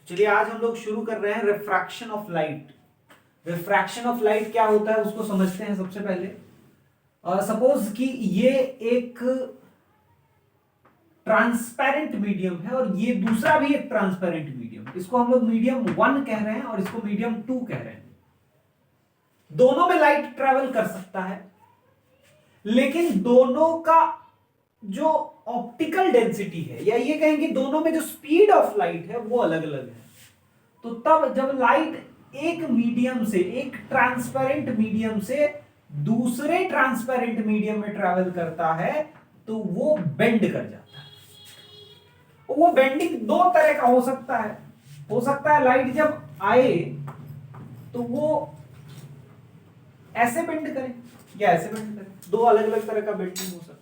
चलिए आज हम लोग शुरू कर रहे हैं refraction of light. Refraction of light क्या होता है उसको समझते हैं सबसे पहले। सपोज कि ये एक ट्रांसपेरेंट मीडियम है और ये दूसरा भी एक ट्रांसपेरेंट मीडियम, इसको हम लोग मीडियम 1 कह रहे हैं और इसको मीडियम 2 कह रहे हैं। दोनों में लाइट ट्रेवल कर सकता है, लेकिन दोनों का जो ऑप्टिकल डेंसिटी है या ये कहेंगे दोनों में जो स्पीड ऑफ लाइट है वो अलग अलग है। तो तब जब लाइट एक मीडियम से, एक ट्रांसपेरेंट मीडियम से दूसरे ट्रांसपेरेंट मीडियम में ट्रैवल करता है तो वो बेंड कर जाता है। वो बेंडिंग दो तरह का हो सकता है। हो सकता है लाइट जब आए तो वो ऐसे बेंड करे या ऐसे बेंड करे, दो अलग अलग तरह का बेंडिंग हो सकता है।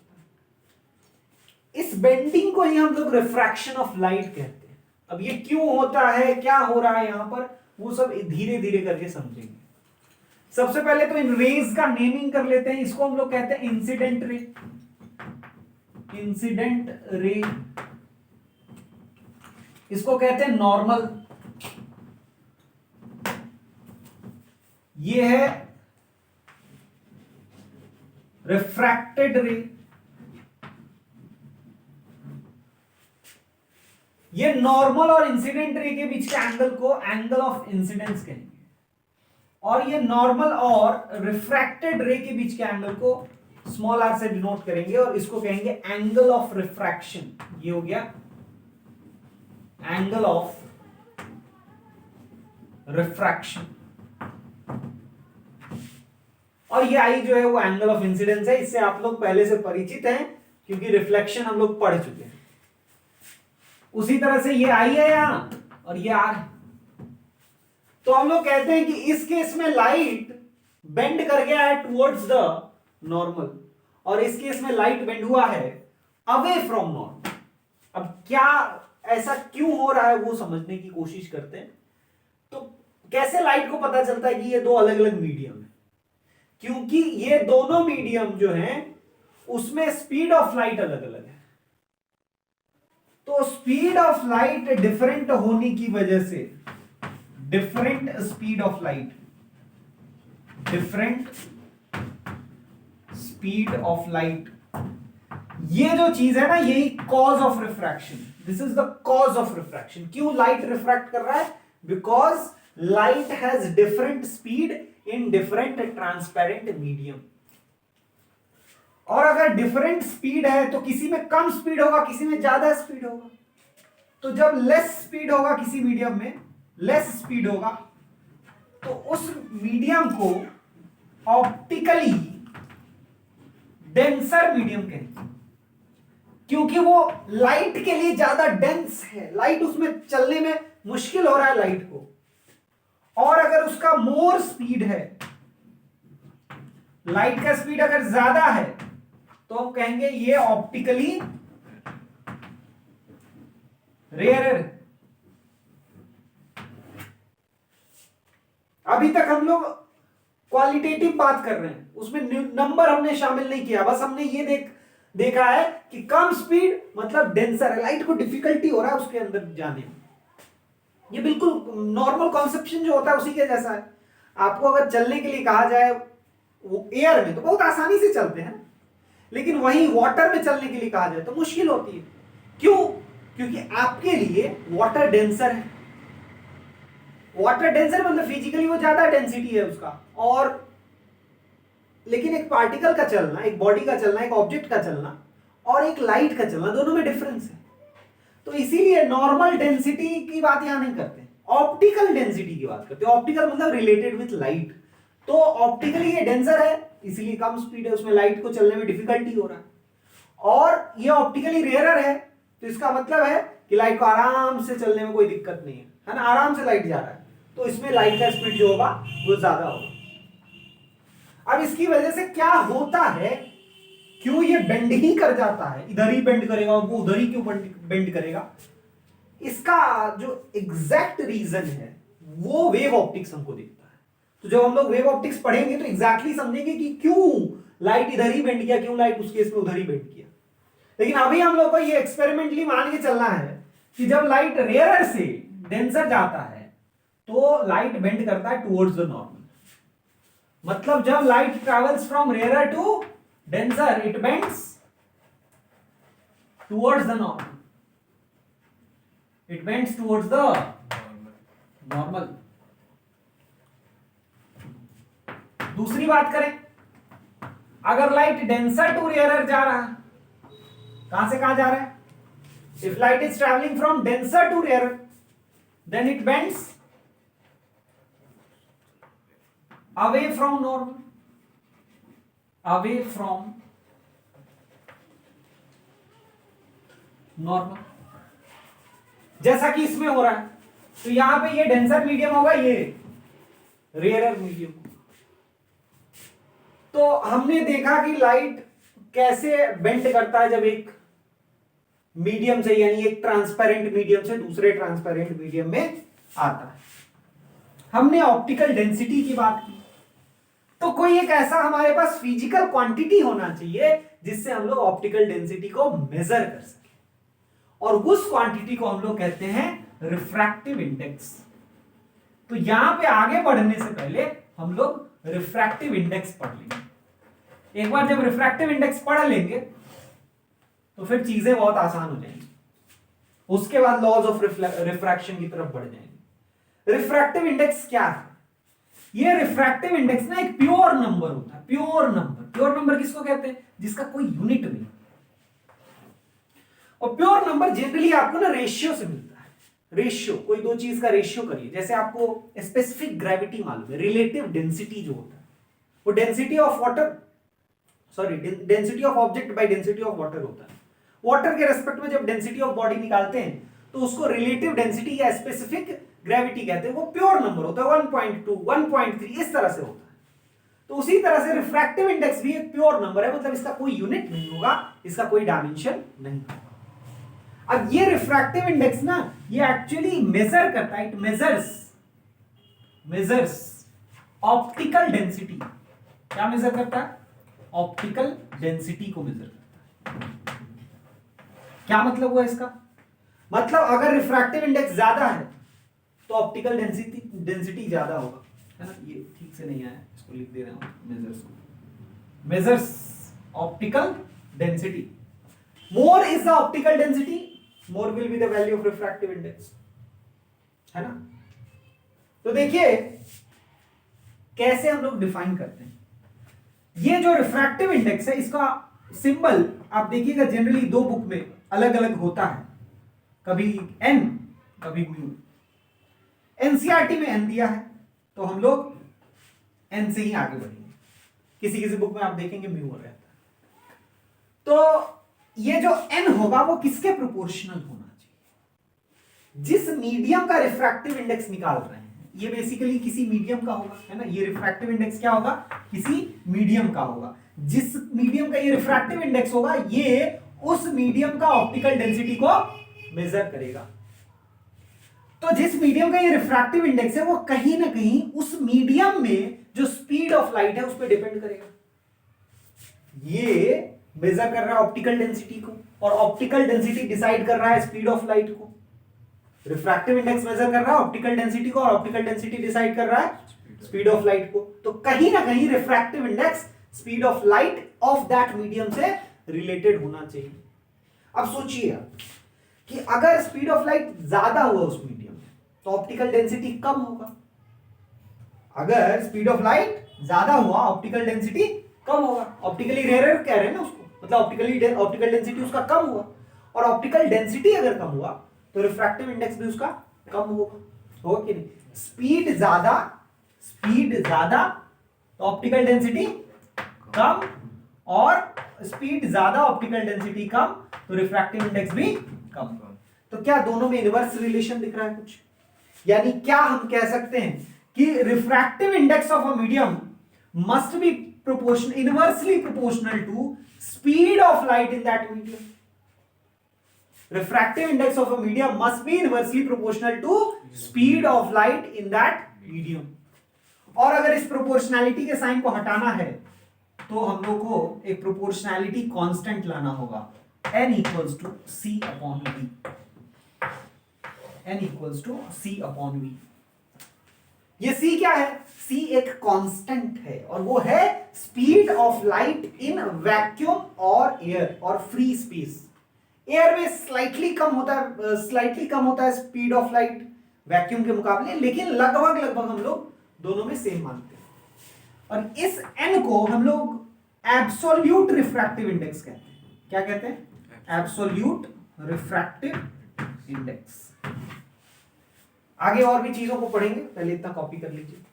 इस बेंडिंग को ही हम लोग रिफ्रैक्शन ऑफ लाइट कहते हैं। अब ये क्यों होता है, क्या हो रहा है यहां पर, वो सब धीरे धीरे करके समझेंगे। सबसे पहले तो इन रेज का नेमिंग कर लेते हैं। इसको हम लोग कहते हैं इंसिडेंट रे। इंसिडेंट रे, इसको कहते हैं नॉर्मल। ये है रिफ्रैक्टेड रे। ये नॉर्मल और इंसिडेंट रे के बीच के एंगल को एंगल ऑफ इंसिडेंस कहेंगे, और ये नॉर्मल और रिफ्रैक्टेड रे के बीच के एंगल को स्मॉल आर से डिनोट करेंगे और इसको कहेंगे एंगल ऑफ रिफ्रैक्शन। ये हो गया एंगल ऑफ रिफ्रैक्शन। और ये आई जो है वो एंगल ऑफ इंसिडेंस है। इससे आप लोग पहले से परिचित हैं क्योंकि रिफ्लेक्शन हम लोग पढ़ चुके हैं। उसी तरह से ये आई है यहां और ये आर है। तो हम लोग कहते हैं कि इस केस में लाइट बेंड कर गया है टुवर्ड्स द नॉर्मल और इस केस में लाइट बेंड हुआ है अवे फ्रॉम नॉर्मल। अब क्या ऐसा क्यों हो रहा है वो समझने की कोशिश करते हैं। तो कैसे लाइट को पता चलता है कि ये दो अलग अलग मीडियम है, क्योंकि ये दोनों मीडियम जो हैं उसमें स्पीड ऑफ लाइट अलग अलग है। तो स्पीड ऑफ लाइट डिफरेंट होने की वजह से, different speed of light, different speed of light, ये जो चीज है ना यही cause of refraction. This is the cause of refraction. क्यों लाइट रिफ्रैक्ट कर रहा है? Because light has different speed in different transparent medium. और अगर डिफरेंट स्पीड है तो किसी में कम स्पीड होगा, किसी में ज्यादा स्पीड होगा। तो जब लेस स्पीड होगा किसी मीडियम में, लेस स्पीड होगा, तो उस मीडियम को ऑप्टिकली डेंसर मीडियम कहेंगे, क्योंकि वो लाइट के लिए ज्यादा डेंस है। लाइट उसमें चलने में मुश्किल हो रहा है लाइट को। और अगर उसका मोर स्पीड है, लाइट का स्पीड अगर ज्यादा है, तो हम कहेंगे ये ऑप्टिकली रेयरर। अभी तक हम लोग क्वालिटेटिव बात कर रहे हैं, उसमें नंबर हमने शामिल नहीं किया। बस हमने ये देखा है कि कम स्पीड मतलब डेंसर है, लाइट को डिफिकल्टी हो रहा है उसके अंदर जाने में। ये बिल्कुल नॉर्मल कॉन्सेप्शन जो होता है उसी के जैसा है। आपको अगर चलने के लिए कहा जाए वो एयर में तो बहुत आसानी से चलते हैं, लेकिन वहीं वाटर में चलने के लिए कहा जाए तो मुश्किल होती है। क्यों? क्योंकि आपके लिए वाटर डेंसर है। वाटर डेंसर मतलब फिजिकली वो ज्यादा डेंसिटी है उसका, और लेकिन एक पार्टिकल का चलना, एक बॉडी का चलना, एक ऑब्जेक्ट का चलना और एक लाइट का चलना, दोनों में डिफरेंस है। तो इसीलिए नॉर्मल डेंसिटी की बात यहां नहीं करते, ऑप्टिकल डेंसिटी की बात करते हैं। ऑप्टिकल मतलब रिलेटेड विथ लाइट। तो ऑप्टिकली ये डेंसर है, इसीलिए कम स्पीड है, उसमें लाइट को चलने में डिफिकल्टी हो रहा है। और ये ऑप्टिकली रेयरर है, तो इसका मतलब है कि लाइट को आराम से चलने में कोई दिक्कत नहीं है ना, आराम से लाइट जा रहा है, तो इसमें लाइट का स्पीड जो होगा वो ज्यादा होगा। अब इसकी वजह से क्या होता है, क्यों ये बेंड ही कर जाता है, इधर ही बेंड करेगा, वो उधर ही क्यों बेंड करेगा, इसका जो एग्जैक्ट रीजन है वो वेव ऑप्टिक्स हमको दिखता है। तो जब हम लोग वेव ऑप्टिक्स पढ़ेंगे तो एग्जैक्टली समझेंगे कि क्यों लाइट इधर ही बेंड किया, क्यों लाइट उस केस में उधर ही बेंड किया। लेकिन अभी हम लोग को ये एक्सपेरिमेंटली मान के चलना है कि जब लाइट रेयरर से डेंसर जाता है तो लाइट बेंड करता है टुवर्ड्स द नॉर्मल। मतलब जब light travels from rarer to denser it bends towards the normal, it bends towards the normal. दूसरी बात करें, अगर लाइट डेंसर टू रेयरर जा रहा है, कहां से कहां जा रहा है? If light is travelling from denser to rarer then it bends away from normal, away from normal, जैसा कि इसमें हो रहा है। तो यहां पे ये डेंसर मीडियम होगा, ये रेयरर मीडियम होगा। तो हमने देखा कि लाइट कैसे बेंड करता है जब एक मीडियम से, यानी एक ट्रांसपेरेंट मीडियम से दूसरे ट्रांसपेरेंट मीडियम में आता है। हमने ऑप्टिकल डेंसिटी की बात की। तो कोई एक ऐसा हमारे पास फिजिकल क्वांटिटी होना चाहिए जिससे हम लोग ऑप्टिकल डेंसिटी को मेजर कर सके, और उस क्वांटिटी को हम लोग कहते हैं रिफ्रैक्टिव इंडेक्स। तो यहां पे आगे बढ़ने से पहले हम लोग रिफ्रैक्टिव इंडेक्स पढ़ लेंगे। एक बार जब रिफ्रैक्टिव इंडेक्स पढ़ लेंगे तो फिर चीजें बहुत आसान हो जाएंगी। उसके बाद लॉज ऑफ रिफ्रैक्शन की तरफ बढ़ जाएंगे। रिफ्रैक्टिव इंडेक्स क्या है? ये रिफ्रैक्टिव इंडेक्स ना एक प्योर नंबर होता है। प्योर नंबर किसको कहते हैं? जिसका कोई यूनिट नहीं। और प्योर नंबर जनरली आपको ना रेशियो से मिलता है। रेशियो, कोई दो चीज का रेशियो करिए। जैसे आपको स्पेसिफिक ग्रेविटी मालूम है, रिलेटिव डेंसिटी जो होता है वो density of water, sorry density of object by density of water होता है। वाटर के रेस्पेक्ट में जब डेंसिटी ऑफ बॉडी निकालते हैं तो उसको रिलेटिव डेंसिटी या स्पेसिफिक ग्रेविटी कहते हैं। वो प्योर नंबर होता है, 1.2 1.3 इस तरह से होता है। तो उसी तरह से रिफ्रैक्टिव इंडेक्स भी एक प्योर नंबर है, मतलब इसका कोई यूनिट नहीं होगा, इसका कोई डायमेंशन नहीं होगा। अब ये रिफ्रैक्टिव इंडेक्स ना ये एक्चुअली मेजर करता है, इट मेजर्स ऑप्टिकल डेंसिटी। क्या मेजर करता है? ऑप्टिकल डेंसिटी को मेजर करता है। क्या मतलब हुआ इसका? मतलब अगर रिफ्रैक्टिव इंडेक्स ज्यादा है तो ऑप्टिकल डेंसिटी ज्यादा होगा, है ना? ये ठीक से नहीं आया, इसको लिख दे रहा हूं। Measures optical density. More is the optical density, more will be the value of refractive index, है ना? तो देखिए कैसे हम लोग डिफाइन करते हैं। ये जो रिफ्रैक्टिव इंडेक्स है इसका सिंबल आप देखिएगा जनरली दो बुक में अलग अलग होता है, कभी एन कभी म्यू। एनसीईआरटी में एन दिया है तो हम लोग एन से ही आगे बढ़ेंगे। किसी किसी बुक में आप देखेंगे म्यू रहता है। तो ये जो एन होगा वो किसके प्रोपोर्शनल होना चाहिए? जिस मीडियम का रिफ्रैक्टिव इंडेक्स निकाल रहे हैं, ये बेसिकली किसी मीडियम का होगा, है ना? ये रिफ्रैक्टिव इंडेक्स क्या होगा? किसी मीडियम का होगा। जिस मीडियम का ये रिफ्रैक्टिव इंडेक्स होगा ये उस मीडियम का ऑप्टिकल डेंसिटी को मेजर करेगा। तो जिस मीडियम का ये रिफ्रैक्टिव इंडेक्स है वो कहीं ना कहीं उस मीडियम में जो स्पीड ऑफ लाइट है उस पर डिपेंड करेगा। ये मेजर कर रहा है ऑप्टिकल डेंसिटी को, और ऑप्टिकल डेंसिटी डिसाइड कर रहा है स्पीड ऑफ लाइट को। रिफ्रैक्टिव इंडेक्स मेजर कर रहा है ऑप्टिकल डेंसिटी को, और ऑप्टिकल डेंसिटी डिसाइड कर रहा है स्पीड ऑफ लाइट को। तो कहीं ना कहीं refractive index speed of light of that medium से रिलेटेड होना चाहिए। अब सोचिए कि अगर स्पीड ऑफ लाइट ज्यादा हुआ उस मीडियम में तो ऑप्टिकल डेंसिटी कम होगा। अगर स्पीड ऑफ लाइट ज्यादा हुआ ऑप्टिकल डेंसिटी कम होगा। ऑप्टिकली रेयर कह रहे हैं ना उसको, मतलब ऑप्टिकल डेंसिटी उसका कम हुआ, और ऑप्टिकल डेंसिटी अगर कम हुआ तो रिफ्रैक्टिव इंडेक्स भी उसका कम होगा कि नहीं? स्पीड ज्यादा तो ऑप्टिकल डेंसिटी कम, और स्पीड ज्यादा ऑप्टिकल डेंसिटी कम तो रिफ्रैक्टिव इंडेक्स भी कम। तो क्या दोनों में इनवर्स रिलेशन दिख रहा है कुछ? यानी क्या हम कह सकते हैं कि refractive index of a medium must be inversely proportional to speed of light in that medium. refractive index of a medium must be inversely proportional to speed of light in that medium। और अगर इस proportionality के sign को हटाना है तो हम लोग को एक प्रोपोर्शनैलिटी कांस्टेंट लाना होगा, n equals to c upon v। n equals to c upon v। ये c क्या है? c एक कांस्टेंट है और वो है speed of light in vacuum और एयर और फ्री स्पेस। एयर में स्लाइटली कम होता है स्पीड ऑफ लाइट वैक्यूम के मुकाबले, लेकिन लगभग लगभग हम लोग दोनों में सेम मानते हैं। और इस n को हम लोग एब्सोल्यूट रिफ्रैक्टिव इंडेक्स कहते हैं। क्या कहते हैं? Absolute refractive index. आगे और भी चीजों को पढ़ेंगे, पहले इतना कॉपी कर लीजिए।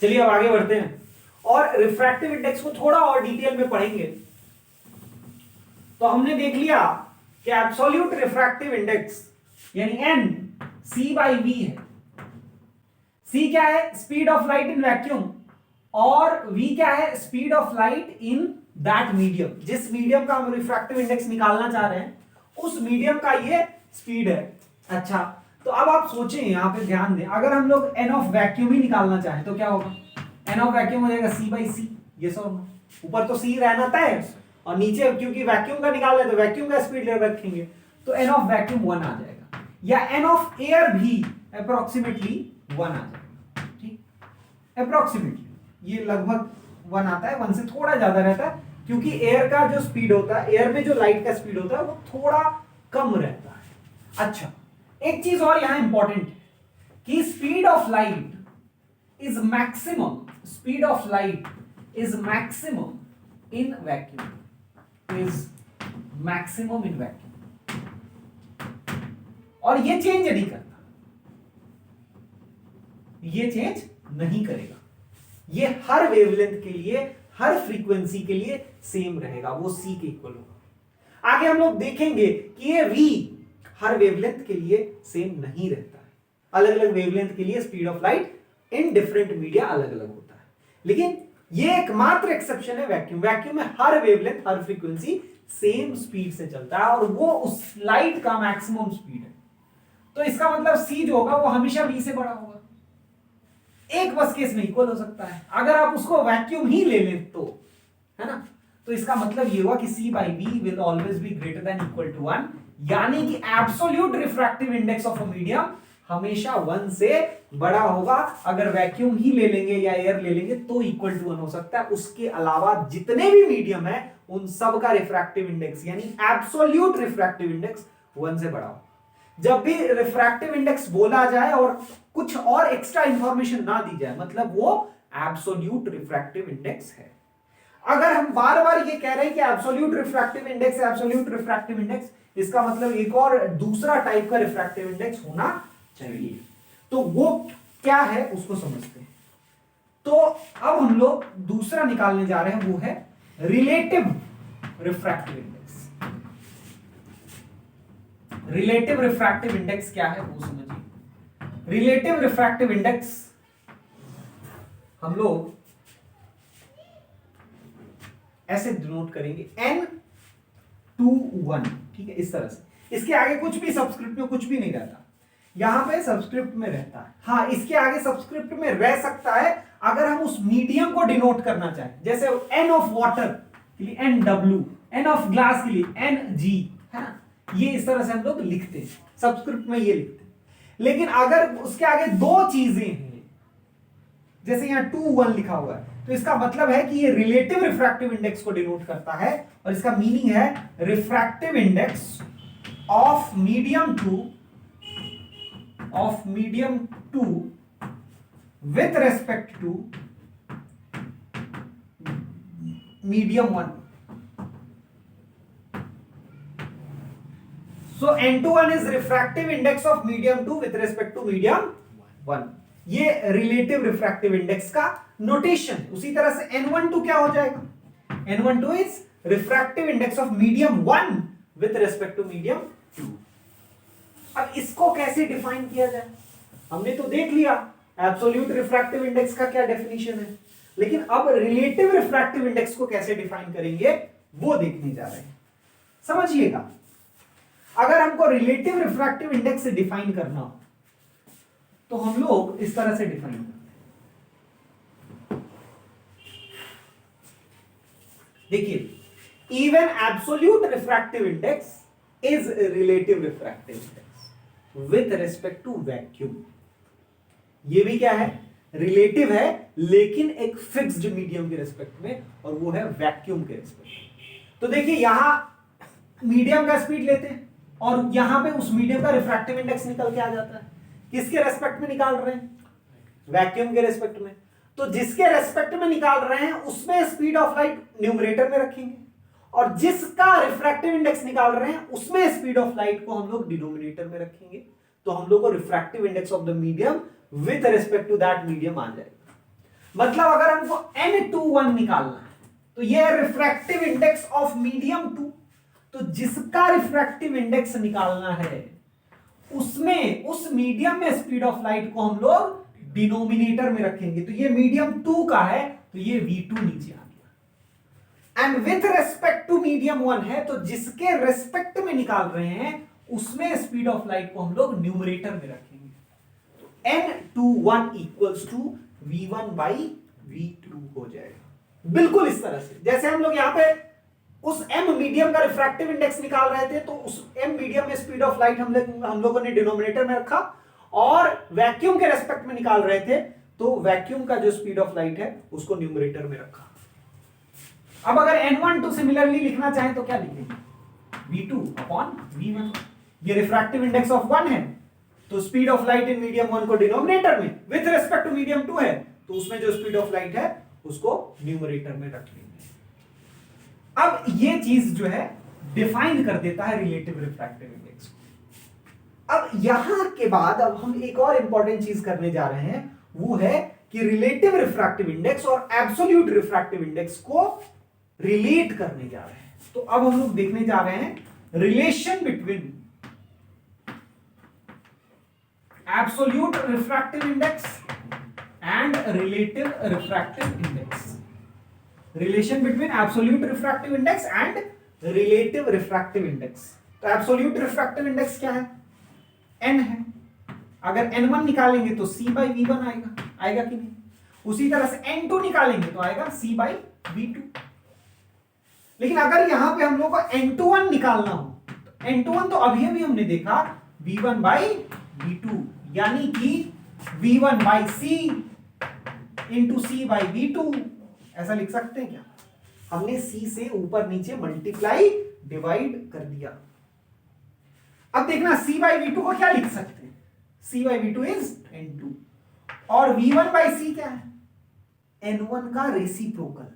चलिए अब आगे बढ़ते हैं और रिफ्रैक्टिव इंडेक्स को थोड़ा और डिटेल में पढ़ेंगे। तो हमने देख लिया कि एब्सोल्यूट रिफ्रैक्टिव इंडेक्स यानी n c/v है। c क्या है? Speed of light in vacuum, और v क्या है? Speed of light in that medium. जिस मीडियम का हम रिफ्रैक्टिव इंडेक्स निकालना चाह रहे हैं उस मीडियम का ये स्पीड है। अच्छा, तो अब आप सोचें, यहां पे ध्यान दें, अगर हम लोग n ऑफ वैक्यूम ही निकालना चाहें तो क्या होगा? n ऑफ वैक्यूम हो जाएगा c/c। ये सब ऊपर तो c रहना तय और नीचे क्योंकि वैक्यूम का निकाल रहे तो वैक्यूम का स्पीड रखेंगे, तो n ऑफ वैक्यूम 1 आ जाएगा, या n ऑफ एयर भी अप्रोक्सीमेटली 1 आ जाएगा। ठीक, अप्रोक्सीमेटली ये लगभग 1 आता है, 1 से थोड़ा ज्यादा रहता है क्योंकि एयर का जो स्पीड होता है, एयर में जो लाइट का स्पीड होता है वो थोड़ा कम रहता है। अच्छा, एक चीज और यहां इंपॉर्टेंट है कि speed of light is maximum, speed of light is maximum in vacuum, is maximum in vacuum, और ये चेंज नहीं करता, ये चेंज नहीं करेगा, ये हर वेवलेंथ के लिए, हर फ्रीक्वेंसी के लिए सेम रहेगा, वो c के इक्वल होगा। आगे हम लोग देखेंगे कि ये v हर वेवलेंथ के लिए सेम नहीं रहता है, अलग अलग वेवलेंथ के लिए speed of light in different media अलग अलग होता है, लेकिन ये एकमात्र एक्सेप्शन है वैक्यूम। वैक्यूम में हर वेवलेंथ, हर फ्रीक्वेंसी सेम स्पीड से चलता है और वो उस लाइट का मैक्सिमम स्पीड है। तो इसका मतलब c जो होगा वो हमेशा v से बड़ा होगा। एक बस केस में इक्वल हो सकता है, अगर आप उसको वैक्यूम ही ले लें तो, है ना, तो इसका मतलब ये हुआ कि c/v will always be greater than equal to 1, यानी कि absolute refractive index of a medium हमेशा 1 से बड़ा होगा। अगर वैक्यूम ही ले लेंगे या एयर ले लेंगे तो इक्वल टू 1 हो सकता है, उसके अलावा जितने भी मीडियम है उन सब का रिफ्रैक्टिव इंडेक्स यानी एब्सोल्यूट रिफ्रैक्टिव इंडेक्स 1 से बड़ा होगा। जब भी रिफ्रैक्टिव इंडेक्स बोला जाए और कुछ और एक्स्ट्रा इंफॉर्मेशन ना दी जाए, मतलब वो एब्सोल्यूट रिफ्रैक्टिव इंडेक्स है। अगर हम बार बार ये कह रहे हैं कि absolute refractive index, absolute refractive index, इसका मतलब एक और दूसरा टाइप का रिफ्रैक्टिव इंडेक्स होना चाहिए। तो वो क्या है उसको समझते हैं। तो अब हम लोग दूसरा निकालने जा रहे हैं, वो है relative refractive index. Relative refractive index क्या है वो समझिए। रिलेटिव रिफ्रैक्टिव इंडेक्स हम लोग ऐसे डिनोट करेंगे n/1, ठीक है, इस तरह से। इसके आगे कुछ भी सबस्क्रिप्ट में कुछ भी नहीं रहता, यहां पे सबस्क्रिप्ट में रहता है। हाँ, इसके आगे सबस्क्रिप्ट में रह सकता है अगर हम उस मीडियम को डिनोट करना चाहें, जैसे n ऑफ वाटर के लिए nw, n ऑफ ग्लास के लिए ng, है ना, ये इस तरह से हम लोग लिखते हैं, सबस्क्रिप्ट में ये लिखते हैं। लेकिन अगर उसके आगे दो चीजें हैं, जैसे यहां 2 1 लिखा हुआ है, तो इसका मतलब है कि ये रिलेटिव रिफ्रैक्टिव इंडेक्स को डिनोट करता है और इसका मीनिंग है refractive index of medium two with respect to medium 1। So n/1 is refractive index of medium 2 with respect to medium 1। ये रिलेटिव रिफ्रैक्टिव इंडेक्स का नोटेशन। उसी तरह से n12 क्या हो जाएगा? n12 is refractive index of medium 1 with respect to medium 2। अब इसको कैसे डिफाइन किया जाए? हमने तो देख लिया एब्सोल्यूट रिफ्रैक्टिव इंडेक्स का क्या डेफिनेशन है, लेकिन अब रिलेटिव रिफ्रैक्टिव इंडेक्स को कैसे डिफाइन करेंगे वो देखने जा रहे हैं। समझिएगा, अगर हमको रिलेटिव रिफ्रैक्टिव इंडेक्स से डिफाइन करना हो तो हम लोग इस तरह से डिफाइन करते हैं। देखिए, even absolute refractive index is relative refractive index with respect to vacuum. ये भी क्या है, रिलेटिव है, लेकिन एक फिक्स्ड मीडियम के रिस्पेक्ट में, और वो है वैक्यूम के रिस्पेक्ट में। तो देखिए यहां मीडियम का स्पीड लेते हैं और यहां पे उस मीडियम का रिफ्रैक्टिव इंडेक्स निकल के आ जाता है। किसके रेस्पेक्ट में निकाल रहे हैं, वैक्यूम के रेस्पेक्ट में। तो जिसके रेस्पेक्ट में निकाल रहे हैं उसमें स्पीड ऑफ लाइट न्यूमरेटर में रखेंगे, और जिसका रिफ्रैक्टिव इंडेक्स निकाल रहे हैं उसमें स्पीड ऑफ लाइट को हम लोग डिनोमिनेटर में रखेंगे। तो हम लोग को refractive index of the medium with respect to that medium आ जाएगा। मतलब अगर हमको N21 निकालना है तो ये है रिफ्रैक्टिव इंडेक्स ऑफ मीडियम 2। तो जिसका रिफ्रैक्टिव इंडेक्स निकालना है उसमें, उस मीडियम में स्पीड ऑफ लाइट को हम लोग डिनोमिनेटर में रखेंगे। तो ये मीडियम 2 का है, तो ये V2 नीचे आ गया। And with respect to medium 1 है, तो जिसके रेस्पेक्ट में निकाल रहे हैं उसमें स्पीड ऑफ लाइट को हम लोग न्यूमरेटर में रखेंगे। तो N21 equals to V1 by V2 हो जाएगा। बिल्कुल इस तरह से जैसे हम लोग यहां पे उस M मीडियम का रिफ्रैक्टिव इंडेक्स निकाल रहे थे, तो उस M मीडियम में स्पीड ऑफ लाइट हम लोगों ने डिनोमिनेटर में रखा, और वैक्यूम के रेस्पेक्ट में निकाल रहे थे तो वैक्यूम का जो स्पीड ऑफ लाइट है उसको न्यूमरेटर में रखा। अब अगर N12 सिमिलरली लिखना चाहें तो क्या लिखेंगे, V2 अपॉन V1। ये रिफ्रैक्टिव इंडेक्स ऑफ 1 है, तो speed of light in medium 1 को डिनोमिनेटर में, विथ रिस्पेक्ट टू मीडियम 2 है तो उसमें जो स्पीड ऑफ लाइट है उसको न्यूमरेटर में रख लेंगे। अब ये चीज जो है डिफाइन कर देता है रिलेटिव रिफ्रैक्टिव इंडेक्स को। अब यहां के बाद अब हम एक और इंपॉर्टेंट चीज करने जा रहे हैं, वो है कि रिलेटिव रिफ्रैक्टिव इंडेक्स और एब्सोल्यूट रिफ्रैक्टिव इंडेक्स को रिलेट करने जा रहे हैं। तो अब हम लोग देखने जा रहे हैं relation between absolute refractive index and relative refractive index. Relation between absolute refractive index and relative refractive index. तो एब्सोल्यूट रिफ्रैक्टिव इंडेक्स क्या है, n है। अगर n1 निकालेंगे तो c बाई v1 आएगा कि नहीं। उसी तरह से n2 निकालेंगे तो आएगा c बाई v2। लेकिन अगर यहां पे हम लोग को n21 निकालना हो, तो n21 तो अभी हमने देखा v1 बाई v2, यानी कि v1 by c into c by v2। ऐसा लिख सकते हैं क्या, हमने c से ऊपर नीचे मल्टीप्लाई डिवाइड कर दिया। अब देखना c बाई v2 को क्या लिख सकते हैं, c by v2 is n2, और v1 बाई c क्या है, n1 का रेसिप्रोकल।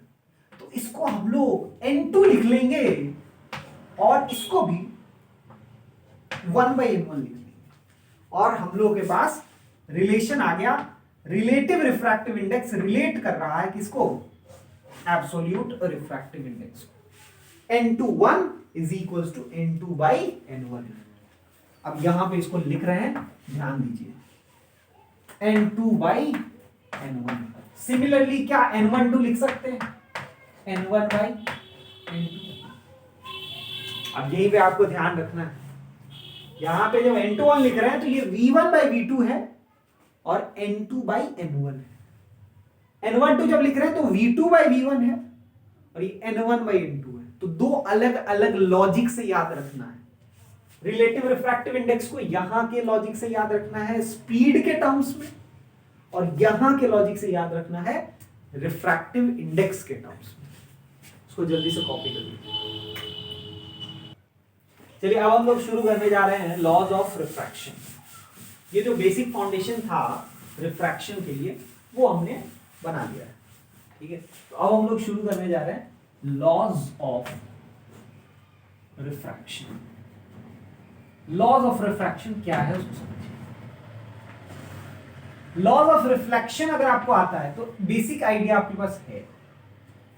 तो इसको हम लोग n2 लिख लेंगे और इसको भी 1 बाई n1 लिख लेंगे, और हम लोगों के पास रिलेशन आ गया। रिलेटिव रिफ्रैक्टिव इंडेक्स रिलेट कर रहा है किसको, एब्सोल्यूट रिफ्रैक्टिव इंडेक्स को। n21 is equals to n2 by n1। अब यहां पे इसको लिख रहे हैं, ध्यान दीजिए, n2 बाई n1। सिमिलरली क्या n12 लिख सकते हैं, n1 बाई n2। अब यहीं पे आपको ध्यान रखना है, यहां पे जब n21 लिख रहे हैं तो ये v1 बाई v2 है और n2 बाई n1 है। n12 जब लिख रहे हैं तो v2 बाई v1 है और ये n1 बाई n2 है। तो दो अलग अलग लॉजिक से याद रखना है। रिलेटिव रिफ्रैक्टिव इंडेक्स को यहां के लॉजिक से याद रखना है स्पीड के टर्म्स में, और यहां के लॉजिक से याद रखना है रिफ्रैक्टिव इंडेक्स के टर्म्स में। इसको जल्दी से कॉपी कर लीजिए। चलिए अब हम लोग शुरू करने जा रहे हैं लॉज ऑफ रिफ्रैक्शन। ये जो बेसिक फाउंडेशन था रिफ्रैक्शन के लिए वो हमने बना लिया है, ठीक है। तो अब हम लोग शुरू करने जा रहे हैं laws of refraction. Laws of refraction क्या है उसको समझिए। लॉज ऑफ रिफ्लेक्शन अगर आपको आता है तो बेसिक आइडिया आपके पास है।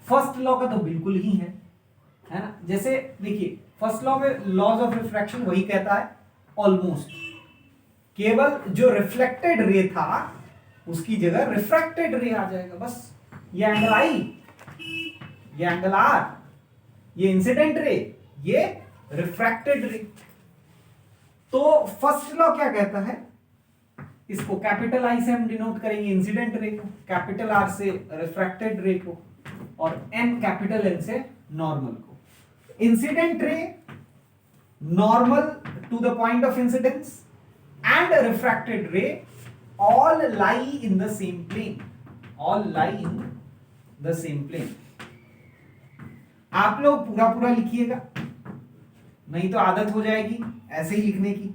फर्स्ट लॉ का तो बिल्कुल ही है ना। जैसे देखिए फर्स्ट लॉ में लॉज ऑफ रिफ्रैक्शन वही कहता है ऑलमोस्ट, केवल जो रिफ्लेक्टेड रे था उसकी जगह रिफ्रैक्टेड रे आ जाएगा बस। ये एंगल आई, ये एंगल आर, ये इंसिडेंट रे, ये रिफ्रैक्टेड रे। तो फर्स्ट लॉ क्या कहता है, इसको कैपिटल आई से हम डिनोट करेंगे इंसिडेंट रे को, कैपिटल आर से रिफ्रैक्टेड रे को, और एन कैपिटल एन से नॉर्मल को। Incident ray normal to the point of incidence and a refracted ray all lie in the same plane, all lie in the same plane. आप लोग पूरा पूरा लिखिएगा, नहीं तो आदत हो जाएगी ऐसे ही लिखने की,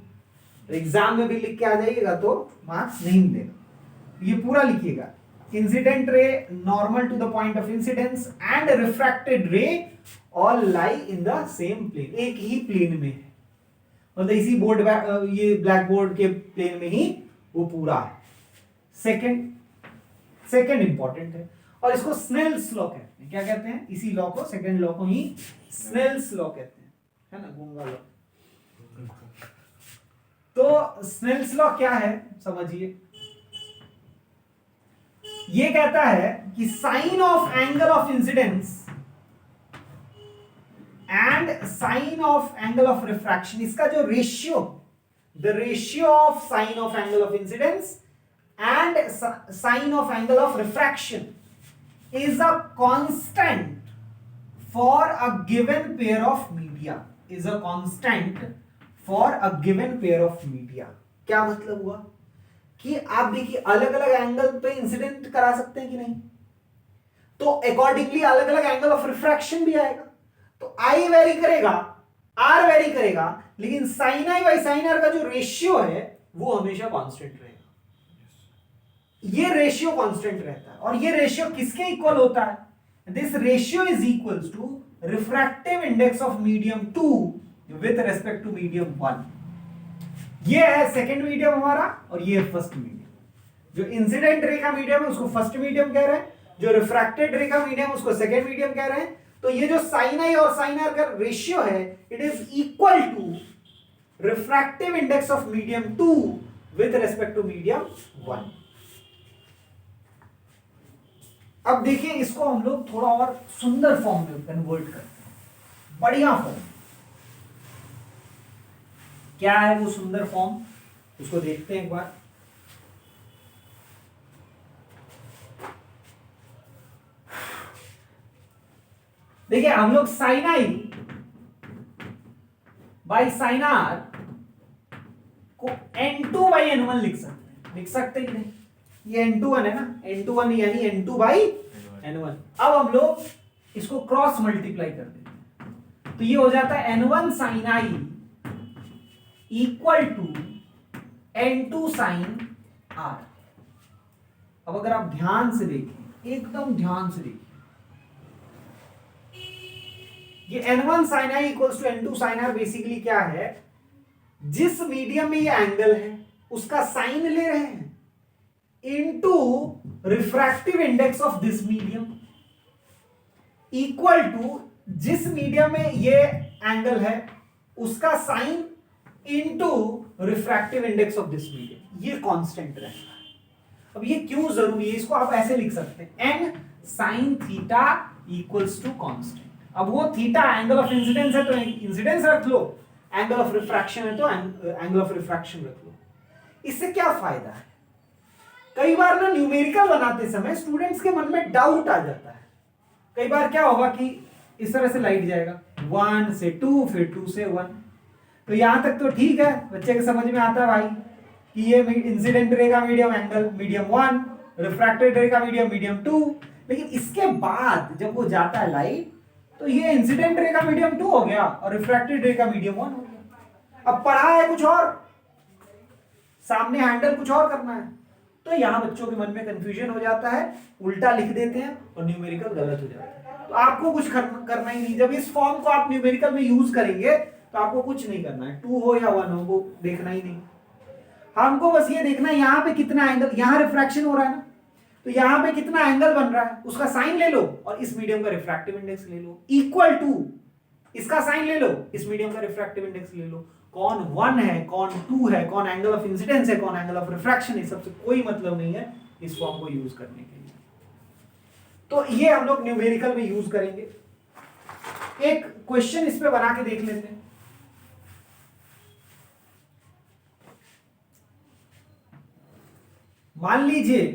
तो एग्जाम में भी लिख के आ जाइएगा तो मार्क्स नहीं मिलेगा। ये पूरा लिखिएगा, incident ray normal to the point of incidence and refracted ray all lie in the same plane, एक ही प्लेन में है, मतलब इसी बोर्ड ये ब्लैक बोर्ड के प्लेन में ही वो पूरा है। सेकंड इंपॉर्टेंट है, और इसको स्नेल्स लॉ कहते हैं। क्या कहते हैं? इसी लॉ को, सेकंड लॉ को ही स्नेल्स लॉ कहते हैं, है ना, गूंगा लॉ। तो स्नेल्स लॉ क्या है समझिए, ये कहता है कि sine of angle of incidence and sine of angle of refraction, इसका जो ratio, the ratio of sine of angle of incidence and sine of angle of refraction is a constant for a given pair of media, is a constant for a given pair of media. क्या मतलब हुआ कि आप देखिए अलग अलग angle पे incident करा सकते हैं कि नहीं, तो अकॉर्डिंगली अलग अलग एंगल ऑफ रिफ्रैक्शन भी आएगा। तो आई वेरी करेगा, आर वेरी करेगा, लेकिन sine I by sine R का जो रेशियो है वो हमेशा कांस्टेंट रहेगा। ये रेशियो कांस्टेंट रहता है, और ये रेशियो किसके इक्वल होता है? This ratio is equals to refractive index of medium 2 with respect to medium 1। ये है सेकेंड मीडियम हमारा, और ये फर्स्ट मीडियम। जो इंसिडेंट रे का मीडियम है उसको फर्स्ट मीडियम कह रहे हैं, जो रिफ्रैक्टेड रे का मीडियम उसको सेकेंड मीडियम कह रहे हैं। तो ये जो साइन आई और साइन आर का रेशियो है, it is equal to refractive index of medium 2 with respect to medium 1। अब देखिए इसको हम लोग थोड़ा और सुंदर फॉर्म में कन्वर्ट करते हैं, बढ़िया फॉर्म। क्या है वो सुंदर फॉर्म, उसको देखते हैं एक बार। देखिए हम लोग sine I by sine R को N2 बाई N1 लिख सकते कि नहीं? ये N21 है ना, N21 यानी N2 बाई N1। अब हम लोग इसको क्रॉस मल्टीप्लाई कर देते हैं, तो ये हो जाता है N1 sine I equal to N2 sine R. अब अगर आप ध्यान से देखें, एकदम ध्यान से देखिए, ये N1 sine I equals to N2 sine R basically क्या है? जिस मीडियम में ये एंगल है उसका साइन ले रहे हैं into refractive index of this medium equal to जिस मीडियम में ये एंगल है उसका sine into refractive index of this medium. ये कांस्टेंट रहता है। अब ये क्यों जरूरी है? इसको आप ऐसे लिख सकते हैं, n sine theta equals to constant. अब वो थीटा एंगल ऑफ इंसिडेंस है तो इंसिडेंस रख लो, एंगल ऑफ रिफ्रैक्शन है तो एंगल ऑफ रिफ्रैक्शन रख लो। इससे क्या फायदा है? कई बार ना न्यूमेरिकल बनाते समय स्टूडेंट्स के मन में डाउट आ जाता है। कई बार क्या होगा कि इस तरह से लाइट जाएगा 1 से 2 फिर 2 से 1, तो यहां तक तो ठीक है, बच्चे के समझ में आता है भाई कि ये इंसिडेंट रे का मीडियम एंगल मीडियम 1, रिफ्रैक्टेड रे का मीडियम 2। लेकिन इसके बाद जब वो जाता है लाइट तो ये इंसिडेंट रे का मीडियम 2 हो गया और रिफ्रैक्टेड रे का मीडियम 1 हो गया। अब पढ़ा है कुछ और, सामने हैंडल कुछ और करना है, तो यहां बच्चों के मन में कंफ्यूजन हो जाता है, उल्टा लिख देते हैं और न्यूमेरिकल गलत हो जाता है। तो आपको कुछ करना ही नहीं। जब इस फॉर्म को आप न्यूमेरिकल में यूज करेंगे तो आपको कुछ नहीं करना है, 2 हो या 1 हो वो देखना ही नहीं। हमको बस ये देखना है यहां पे कितना एंगल, यहां रिफ्रैक्शन हो रहा है ना, तो यहां पे कितना एंगल बन रहा है उसका साइन ले लो और इस मीडियम का रिफ्रैक्टिव इंडेक्स ले लो, इक्वल टू इसका साइन ले लो, इस मीडियम का रिफ्रैक्टिव इंडेक्स ले लो। कौन 1 है, कौन 2 है, कौन एंगल ऑफ इंसिडेंस है, कौन एंगल ऑफ रिफ्रैक्शन है, सबसे कोई मतलब नहीं है इस फॉर्म को यूज करने के लिए। तो ये हम लोग न्यूमेरिकल में यूज करेंगे। एक क्वेश्चन इस पे बना के देख लेते हैं। मान लीजिए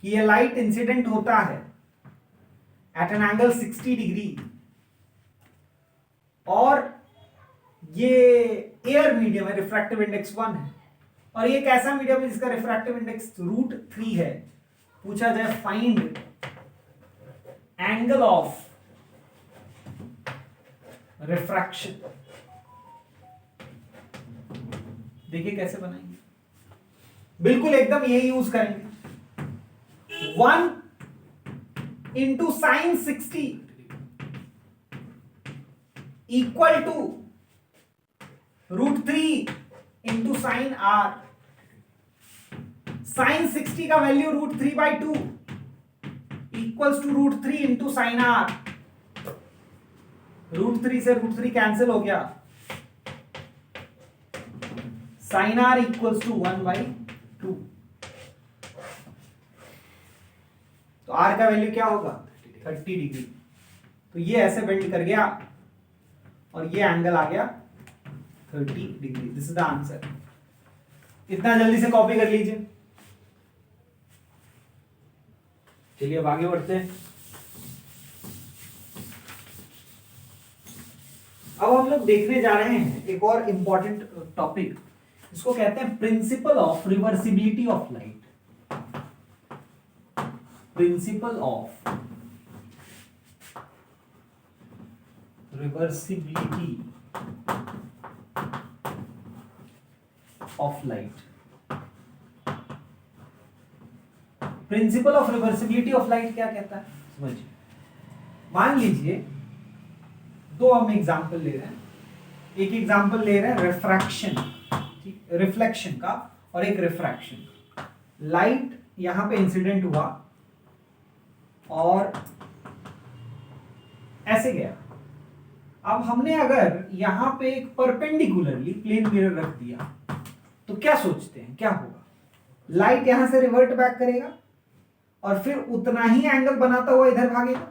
कि ये लाइट इंसिडेंट होता है एट एन एंगल 60 डिग्री और ये एयर मीडियम है, रिफ्रैक्टिव इंडेक्स 1 है, और ये एक ऐसा मीडियम है जिसका रिफ्रैक्टिव इंडेक्स √3 है। पूछा जाए फाइंड एंगल ऑफ रिफ्रैक्शन, देखिए कैसे बनाएंगे, बिल्कुल एकदम यही यूज करेंगे। 1 into sine 60 equal to √3 into sine r। Sine 60 का value √3/2 equals to √3 into sine r। √3 से √3 कैंसिल हो गया, साइन r इक्वल्स टू 1/2। तो r का वैल्यू क्या होगा 30 डिग्री। तो ये ऐसे बेंड कर गया और ये एंगल आ गया 30 degree. This is the answer. इतना जल्दी से कॉपी कर लीजिए। चलिए अब आगे बढ़ते हैं। अब हम लोग देखने जा रहे हैं एक और इंपॉर्टेंट टॉपिक, इसको कहते हैं principle of reversibility of light. Principle of reversibility of light. Principle of reversibility of light क्या कहता है समझिए। मान लीजिए दो हम एग्जांपल ले रहे हैं, एक एग्जांपल ले रहे हैं रिफ्रैक्शन, ठीक, रिफ्लेक्शन का, और एक रिफ्रैक्शन। लाइट यहां पे इंसिडेंट हुआ और ऐसे गया। अब हमने अगर यहां पे एक परपेंडिकुलरली प्लेन मिरर रख दिया तो क्या सोचते हैं क्या होगा? लाइट यहां से रिवर्ट बैक करेगा और फिर उतना ही एंगल बनाता हुआ इधर भागेगा।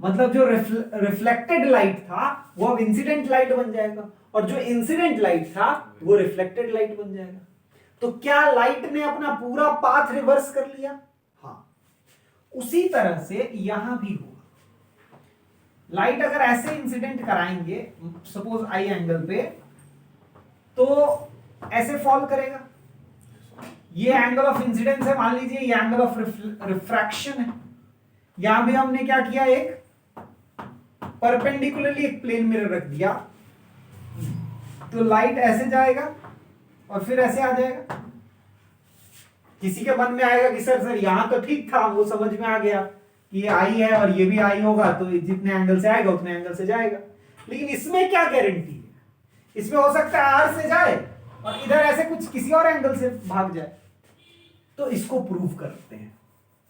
मतलब जो रिफ्लेक्टेड लाइट था वो अब इंसिडेंट लाइट बन जाएगा, और जो इंसिडेंट लाइट था वो रिफ्लेक्टेड लाइट बन जाएगा। तो क्या लाइट ने अपना पूरा पाथ रिवर्स कर लिया? हाँ। उसी तरह से यहां भी होगा। लाइट अगर ऐसे इंसिडेंट कराएंगे सपोज आई एंगल पे, तो ऐसे फॉल करेगा। ये एंगल ऑफ इंसिडेंस है, मान लीजिए ये एंगल ऑफ रिफ्रैक्शन है। यहां भी हमने क्या किया, एक परपेंडिकुलरली एक प्लेन मिरर रख दिया, तो लाइट ऐसे जाएगा और फिर ऐसे आ जाएगा। किसी के मन में आएगा कि सर यहां तो ठीक था, वो समझ में आ गया कि ये आई है और ये भी आई होगा, तो जितने एंगल से आएगा उतने एंगल से जाएगा। लेकिन इसमें क्या गारंटी है? इसमें हो सकता है आर से जाए और इधर ऐसे कुछ किसी और एंगल से भाग जाए। तो इसको प्रूव करते हैं,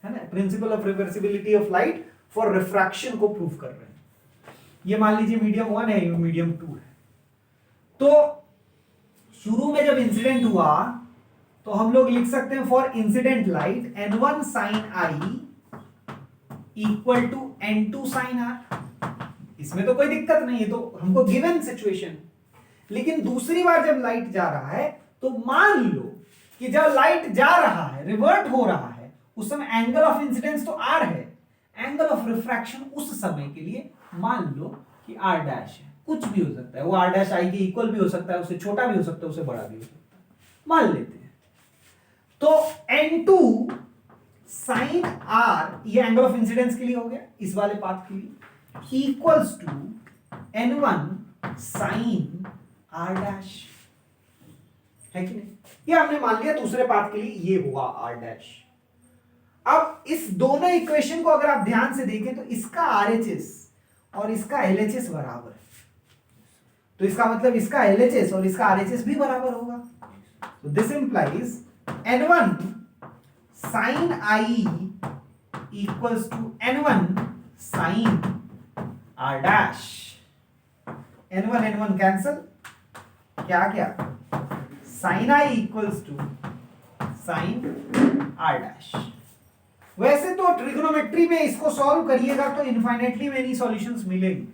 है ना, principle of reversibility of light for refraction को प्रूव कर रहे हैं। ये मान लीजिए मीडियम 1 है, ये मीडियम 2 है। तो शुरू में जब इंसिडेंट हुआ तो हम लोग लिख सकते हैं for incident light n1 sin i equal to n2 sin r। इसमें तो कोई दिक्कत नहीं है, तो हमको गिवन सिचुएशन। लेकिन दूसरी बार जब लाइट जा रहा है तो मान लो कि जब लाइट जा रहा है, रिवर्ट हो रहा है, उस समय एंगल ऑफ इंसिडेंस तो r है, एंगल ऑफ रिफ्रैक्शन उस समय के लिए मान लो कि r डैश है। कुछ भी हो सकता है, वो r डैश i के इक्वल भी हो सकता है, उससे छोटा भी हो सकता है, उससे बड़ा भी हो सकता है, मान लेते हैं। तो n2 sin r, ये एंगल ऑफ इंसिडेंस के लिए हो गया, इस वाले पाथ के लिए, equals to n1 sin r dash, है कि नहीं? ये हमने मान लिया दूसरे पाथ के लिए ये हुआ r डैश। अब इस दोनों इक्वेशन को अगर आप ध्यान से देखें तो इसका RHS और इसका LHS बराबर है। तो इसका मतलब इसका LHS और इसका RHS भी बराबर होगा। तो this implies n1 sin i equals to n1 sin r dash. n1 cancel, क्या क्या, sin i equals to sin r dash. वैसे तो ट्रिग्नोमेट्री में इसको सॉल्व करिएगा तो इनफाइनेटली मेनी सॉल्यूशंस मिलेंगे,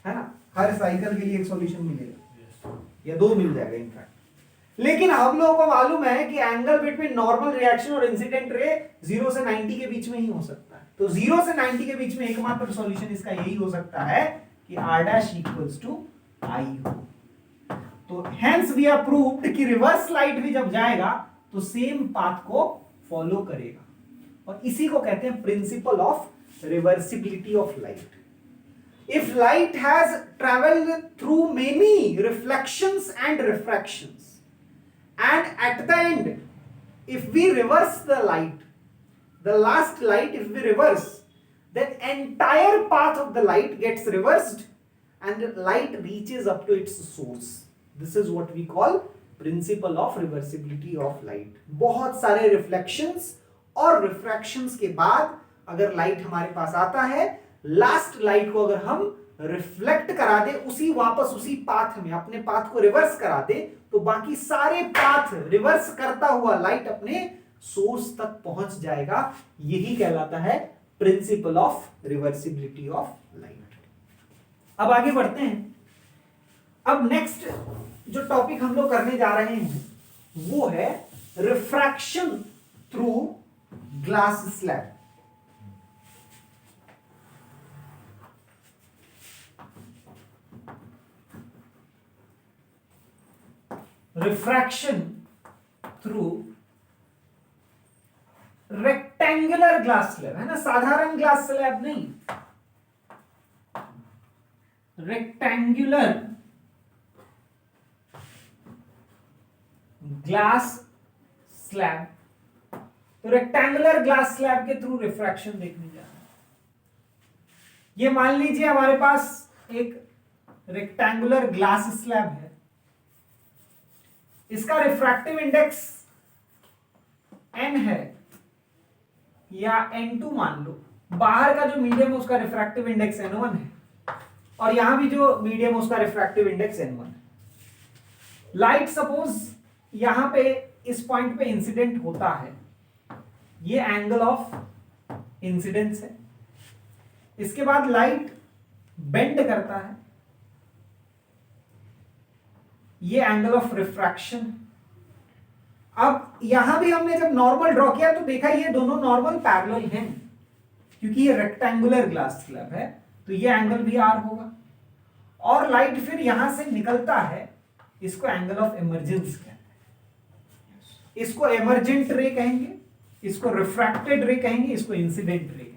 है ना, हर साइकिल के लिए एक सॉल्यूशन मिलेगा या दो मिल जाएगा इनफैक्ट। लेकिन हम लोगों को मालूम है कि एंगल बिटवीन नॉर्मल रिएक्शन और इंसिडेंट रे 0 से 90 के बीच में ही हो सकता है। तो 0 से 90 के बीच में एकमात्र सॉल्यूशन इसका यही हो सकता है कि r dash equals to I हो। तो हेंस वी हैव प्रूव्ड कि रिवर्स लाइट भी जब जाएगा तो सेम पाथ को फॉलो करेगा, और इसी को कहते हैं principle of reversibility of light. If light has traveled through many reflections and refractions, and at the end, if we reverse the light, the last light, if we reverse, then entire path of the light gets reversed and light reaches up to its source. This is what we call principle of reversibility of light. बहुत सारे reflections और refractions के बाद अगर light हमारे पास आता है, last light को अगर हम रिफ्लेक्ट करा दे उसी वापस उसी पाथ में, अपने पाथ को रिवर्स करा दे, तो बाकी सारे पाथ रिवर्स करता हुआ लाइट अपने सोर्स तक पहुंच जाएगा। यही कहलाता है principle of reversibility of light. अब आगे बढ़ते हैं। अब नेक्स्ट जो टॉपिक हम लोग करने जा रहे हैं वो है refraction through glass slab. Refraction through rectangular glass slab, है ना, साधारण ग्लास स्लैब नहीं, रेक्टेंगुलर ग्लास स्लैब। तो रेक्टेंगुलर ग्लास स्लैब के थ्रू रिफ्रैक्शन देखने जा रहे हैं। ये मान लीजिए हमारे पास एक रेक्टेंगुलर ग्लास स्लैब है, इसका रिफ्रैक्टिव इंडेक्स n है या n2 मान लो, बाहर का जो मीडियम है उसका रिफ्रैक्टिव इंडेक्स n1 है और यहां भी जो मीडियम है उसका रिफ्रैक्टिव इंडेक्स n1 है। लाइट सपोज यहां पे इस पॉइंट पे इंसिडेंट होता है, ये एंगल ऑफ इंसिडेंस है। इसके बाद लाइट बेंड करता है, ये एंगल ऑफ रिफ्रैक्शन। अब यहां भी हमने जब नॉर्मल ड्रॉ किया तो देखा ये दोनों नॉर्मल पैरेलल हैं, क्योंकि ये रेक्टेंगुलर ग्लास स्लैब है तो ये एंगल भी आर होगा। और लाइट फिर यहां से निकलता है, इसको एंगल ऑफ इमर्जेंस कहते हैं। इसको इमर्जेंट रे कहेंगे, इसको रिफ्रैक्टेड रे कहेंगे, इसको इंसिडेंट रे कहेंगे।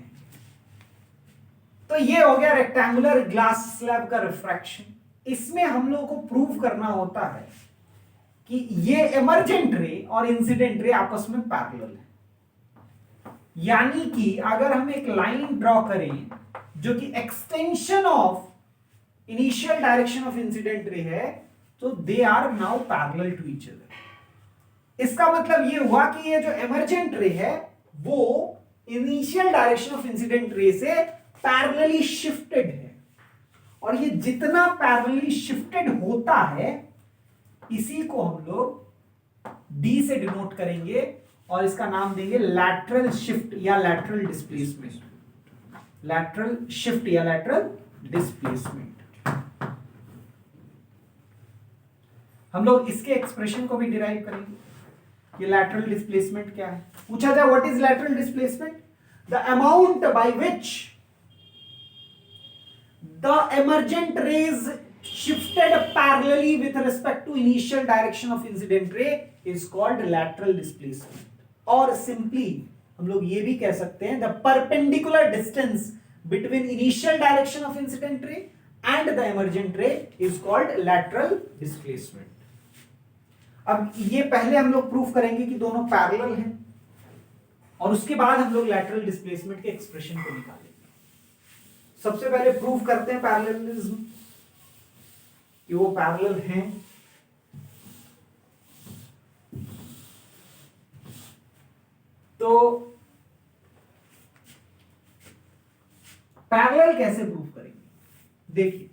तो ये हो गया रेक्टेंगुलर ग्लास स्लैब का रिफ्रैक्शन। इसमें हम लोगों को प्रूव करना होता है कि ये इमर्जेंट रे और इंसिडेंट रे आपस में पैरेलल है। यानी कि अगर हम एक लाइन ड्रॉ करें जो कि extension of initial direction of incident ray है, तो they are now parallel to each other. इसका मतलब ये हुआ कि ये जो इमर्जेंट रे है वो इनिशियल डायरेक्शन ऑफ इंसिडेंट रे से पैरेलली शिफ्टेड है, और ये जितना पैरेलली शिफ्टेड होता है इसी को हम लोग D से डिनोट करेंगे और इसका नाम देंगे लैटरल शिफ्ट या लैटरल डिस्प्लेसमेंट। लैटरल शिफ्ट या लैटरल डिस्प्लेसमेंट। हम लोग इसके एक्सप्रेशन को भी डिराइव करेंगे। ये लैटरल डिस्प्लेसमेंट क्या है, पूछा जाए what is lateral displacement? The amount by which the emergent rays shifted parallelly with respect to initial direction of incident ray is called lateral displacement, और simply हम लोग ये भी कह सकते हैं the perpendicular distance between initial direction of incident ray and the emergent ray is called lateral displacement। अब ये पहले हम लोग प्रूफ करेंगे कि दोनों पैरेलल हैं और उसके बाद हम लोग lateral displacement के एक्सप्रेशन को निकालेंगे। सबसे पहले प्रूफ करते हैं पैरेललिज्म कि वो पैरेलल हैं। तो पैरेलल कैसे प्रूफ करेंगे? देखिए,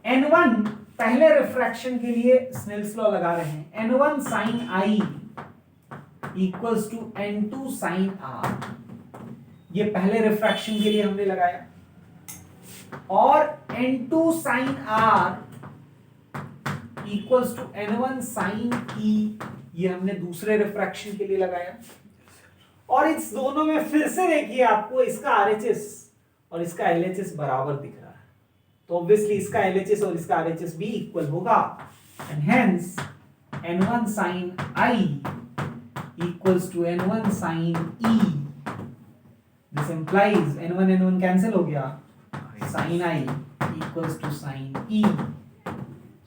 n1 पहले रिफ्रैक्शन के लिए स्नेल्स लॉ लगा रहे हैं। n1 sin I equals to n2 sin R। ये पहले रिफ्रैक्शन के लिए हमने लगाया, और n2 sin R equals to n1 sin E ये हमने दूसरे रिफ्रैक्शन के लिए लगाया। और इस दोनों में फिर से देखिए आपको इसका RHS और इसका LHS बराबर दिख रहा है। तो ऑब्वियसली इसका LHS और इसका RHS भी इक्वल होगा and hence N1 sin I equals to N1 sin E. This implies N1 N1 cancel हो गया, sin I equals to sin E.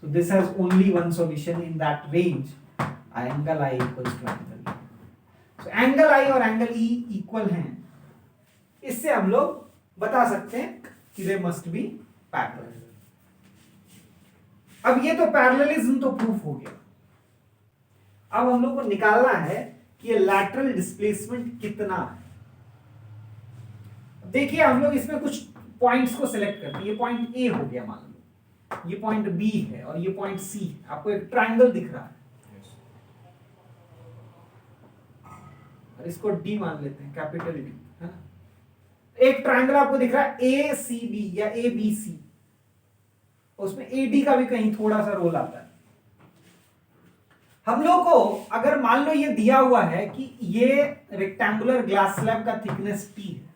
So this has only one solution in that range. Angle I equals to angle E. So angle I और angle E equal हैं. इससे हम लोग बता सकते हैं कि they must be parallel. अब ये तो पैरेललिज्म तो प्रूफ हो गया. अब हम लोग को निकालना है कि ये लैटरल डिस्प्लेसमेंट कितना है. देखिए हम लोग इसमें कुछ पॉइंट्स को सिलेक्ट करते हैं. ये पॉइंट ए हो गया मान लो, ये पॉइंट बी है और ये पॉइंट सी है. आपको एक ट्रायंगल दिख रहा है और इसको डी मान लेते हैं, कैपिटल डी है ना. एक ट्रायंगल आपको दिख रहा है ए सी बी या ए बी सी, उसमें ए डी का भी कहीं थोड़ा सा रोल आता है. हम लोग को अगर मान लो ये दिया हुआ है कि ये रेक्टेंगुलर ग्लास स्लैब का थिकनेस टी है.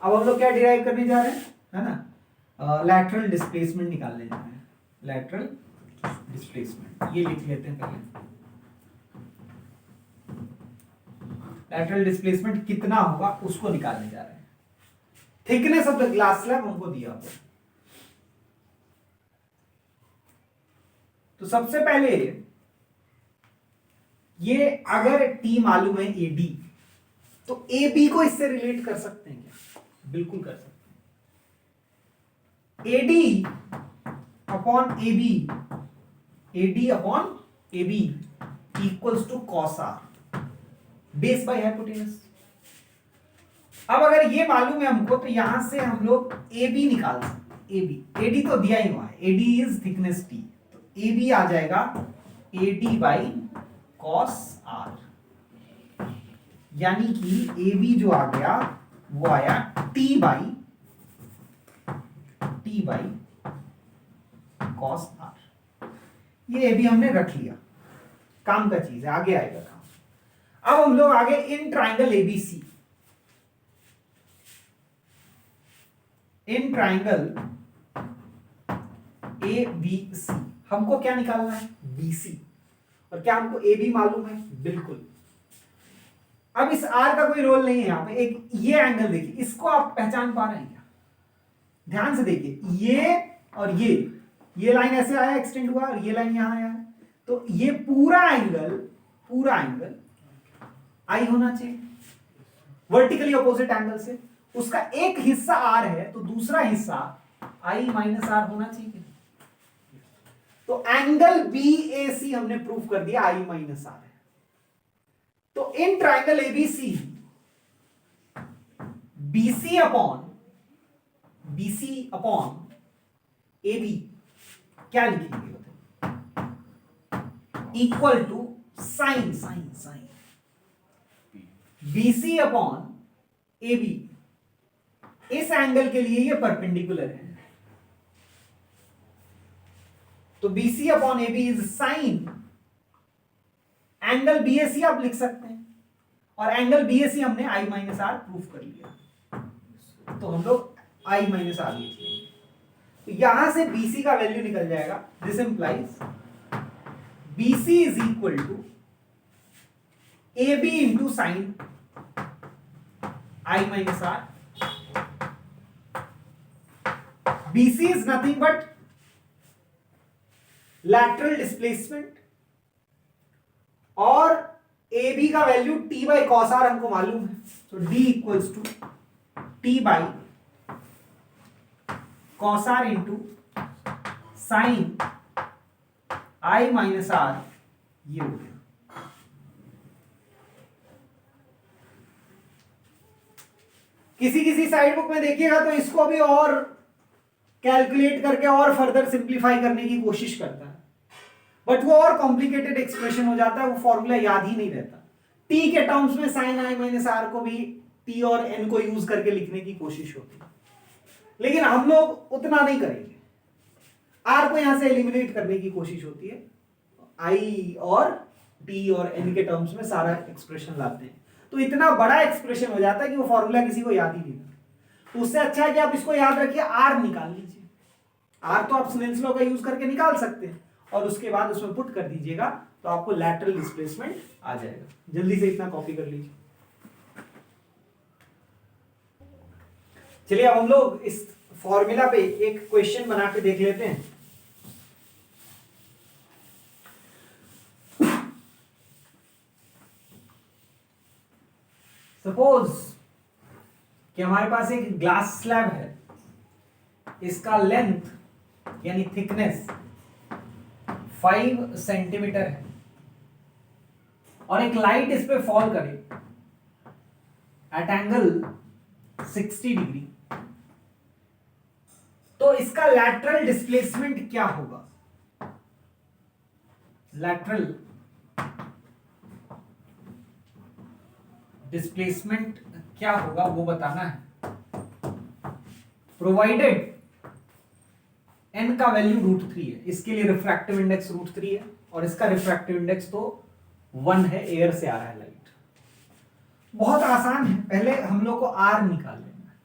अब हम लोग क्या डिराइव करने जा रहे हैं, है ना, लैटरल डिस्प्लेसमेंट निकालने जा रहे हैं. लैटरल डिस्प्लेसमेंट ये लिख लेते हैं पहले. लैटरल डिस्प्लेसमेंट कितना होगा उसको निकालने जा रहे हैं. Thickness of the glass slab हमको दिया हुआ. तो सबसे पहले ये अगर टी मालूम है ए डी, तो ए बी को इससे रिलेट कर सकते हैं क्या? बिल्कुल कर सकते हैं. AD upon A B, AD upon A B equals to cos R base by hypotenuse. अब अगर ये मालूम है हमको तो यहां से हम लोग ए बी निकाल सकते. ए बी, एडी तो दिया ही हुआ है, एडी इज थिकनेस टी, तो ए बी आ जाएगा एडी बाई कॉस आर. यानी कि ए बी जो आ गया वो आया टी बाई कॉस आर. ये ए बी हमने रख लिया, काम का चीज है, आगे आएगा काम. अब हम लोग आगे in triangle ABC, in triangle A B C हमको क्या निकालना है? बीसी. और क्या हमको ए बी मालूम है? बिल्कुल. अब इस आर का कोई रोल नहीं है यहां पे. एक ये एंगल देखिए, इसको आप पहचान पा रहे हैं क्या? ध्यान से देखिए, ये और ये लाइन ऐसे आया, एक्सटेंड हुआ, और ये लाइन यहां आया है. तो ये पूरा एंगल आई होना चाहिए वर्टिकली अपोजिट एंगल से. उसका एक हिस्सा आर है तो दूसरा हिस्सा आई माइनस आर होना चाहिए. तो एंगल बी ए सी हमने प्रूव कर दिया आई माइनस आर है. तो in triangle ABC BC upon A B क्या लिखेंगे? Equal to sine BC upon A B. इस एंगल के लिए ये परपेंडिकुलर है, तो BC upon A B is sine angle BAC आप लिख सकते हैं. और एंगल बीएसी हमने आई माइनस आर प्रूफ कर लिया, तो हम लोग आई माइनस आर लिख लेंगे. तो यहां से बीसी का वैल्यू निकल जाएगा. This implies BC is equal to A B into sine I minus R. BC is nothing but lateral displacement और ए बी का value T by cos R हमको मालूम है. तो D equals to T by cos R into sine I minus R. ये हो गया. किसी साइड बुक में देखिएगा तो इसको अभी और कैलकुलेट करके और फर्दर सिंप्लीफाई करने की कोशिश करता है, बट वो और कॉम्प्लिकेटेड एक्सप्रेशन हो जाता है, वो फॉर्मूला याद ही नहीं रहता. टी के टर्म्स में साइन आई माइनस आर को भी टी और एन को यूज करके लिखने की कोशिश होती है, लेकिन हम लोग उतना नहीं करेंगे. आर को यहां से एलिमिनेट करने की कोशिश होती है. आई और टी और एन के टर्म्स में सारा एक्सप्रेशन लाते हैं, तो इतना बड़ा एक्सप्रेशन हो जाता है कि वो फॉर्मूला किसी को याद ही नहीं रहता. तो उससे अच्छा है कि आप इसको याद रखिए, आर निकाल लीजिए. आर तो आप स्नेल्स लॉ का यूज करके निकाल सकते हैं, और उसके बाद उसमें पुट कर दीजिएगा तो आपको लैटरल डिस्प्लेसमेंट आ जाएगा। जल्दी से इतना कॉपी कर लीजिए। चलिए अब हम लोग इस फॉर्मूला पे एक क्वेश्चन बना के देख लेते हैं। सपोज कि हमारे पास एक ग्लास स्लैब है, इसका लेंथ यानी थिकनेस 5 सेंटीमीटर है, और एक लाइट इस पे फॉल करे एट एंगल 60 डिग्री, तो इसका लैटरल डिस्प्लेसमेंट क्या होगा? लैटरल डिस्प्लेसमेंट क्या होगा वो बताना है। प्रोवाइडेड n का वैल्यू √3 है, इसके लिए रिफ्रैक्टिव इंडेक्स √3 है, और इसका रिफ्रैक्टिव इंडेक्स तो 1 है, एयर से आ रहा है लाइट। बहुत आसान है, पहले हम लोग को r निकाल लेना है।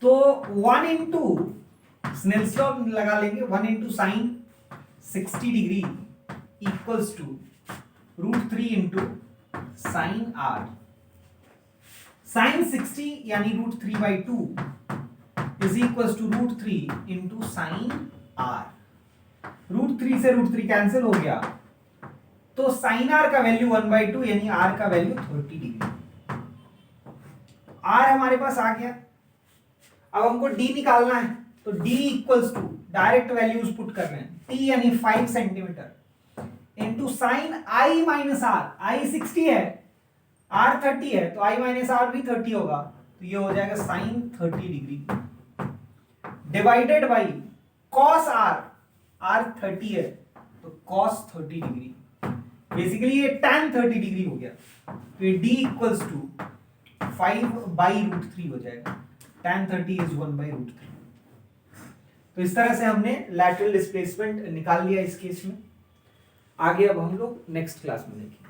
तो 1 इंटू स्नेल्स लॉ लगा लेंगे, 1 into sine 60 degree equals to √3 into sine r। Sine 60 यानी √3/2 is equals to √3 into sine r। √3 से √3 कैंसिल हो गया, तो साइन r का वैल्यू 1/2 यानी r का वैल्यू 30 डिग्री। r हमारे पास आ गया। अब हमको d निकालना है, तो d equals to direct values put करने हैं, t यानी 5 centimetre into sine i minus r। i 60 है, r 30 है, तो i माइनस r भी 30 होगा, तो ये हो जाएगा sine 30 degree divided by cos r। r 30 है तो कॉस 30 डिग्री, बेसिकली ये tan 30 डिग्री हो गया। तो ये d इक्वल्स टू 5/√3 हो जाएगा। tan 30 is 1/√3। तो इस तरह से हमने लैटरल डिस्प्लेसमेंट निकाल लिया इस केस में। आगे अब हम लोग नेक्स्ट क्लास में देखेंगे।